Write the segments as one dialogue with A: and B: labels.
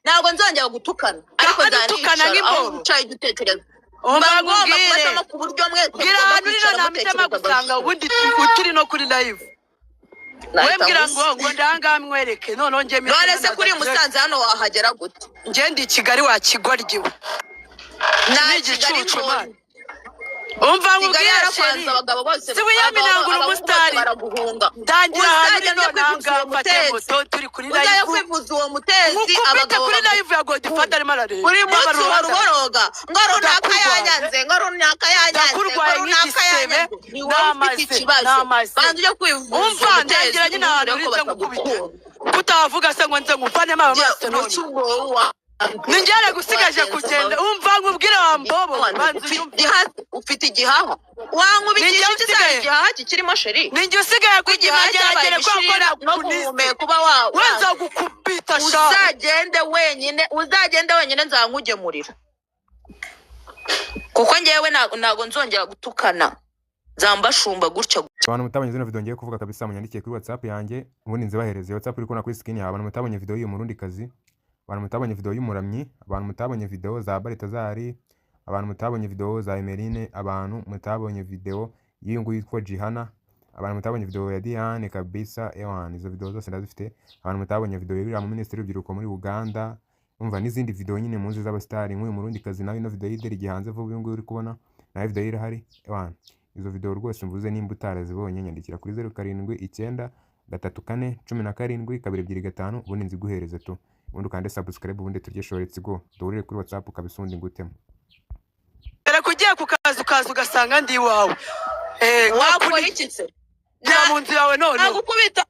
A: ntabwo nzongera gutukana ariko
B: nzanikana nk'imbobo
A: ucaye igitekerezo
B: mbagubwire
A: ku buryo mwese
B: bwira ahantu rero namitema gusanga ubundi ukiri no kuri live wembwira ngo ndanga mwereke none nge
A: none se kuri Musanze hano wahagera gute
B: nge ndi Kigali wa Kigoryiwe
A: n'igicucu man
B: umva nkubwira sheri si wiyaminangura umusitari ndangira ahantu rero nanga mfate moto turi kuri live
A: uzaye kwivuza uwo mutezi
B: abagabo kuri live yago dufata ari marare
A: uri munsi waruboroga ngo runaka yanyanze
B: kurwaye nk'igisebe n'amazi
A: banze ujya kwivuza
B: umva ndangira nyine ahantu urize ngukubite kutavuga se ngo nze ngufane amaso none ninjyana gusigaje kugenda umva nkubwire wa mbobo
A: ufite igihaha wankubikisha iki igihaha kikirimo sheri
B: ninjye usigaye kugihageragere kwakora
A: no guhumeka kuba wawe
B: wenza gukubita sha
A: uzagende wenyine nzankugemurira kuko ngewe ntago nzongera gutukana zambashumba gutya
C: abantu mutabonye zino video ngiye kuvuga kabisa munyandikiye kuri WhatsApp yanjye ubundi nzibahereze WhatsApp iri kona kuri screen yawe abantu mutabonye video y'uyu murundi kazi abantu mutabonye video y'umuramyi abantu mutabonye video za Baritazari abantu mutabonye video za Emeline abantu mutabonye video y'ingu yitwa Jihana abantu mutabonye video ya Diane kabisa ewan izo video zose ndazifite abantu mutabonye video y'uriya mu ministry w'urubyiruko muri Uganda umva n'izindi video nyine munzi z'abastari nk'uyu murundi kazi nawe ino video y'ideri gihanze vuba y'ingu uri kubona nawe video irahari ewan izo video rwose mvuze nimba utarazibonye nyandikira kuri 07 9 34 17 225 ubundi nziguhereze tu ubundi kandi subscribe ubundi turye go duhurire kuri WhatsApp ukabisundi ngutemo
B: era kugiye kukazu ugasanga ndi wawe
A: wakora iki se
B: nta munzi yawe none
A: nagukubita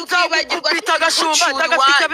A: ukibagirwa
B: gashumba ndagafite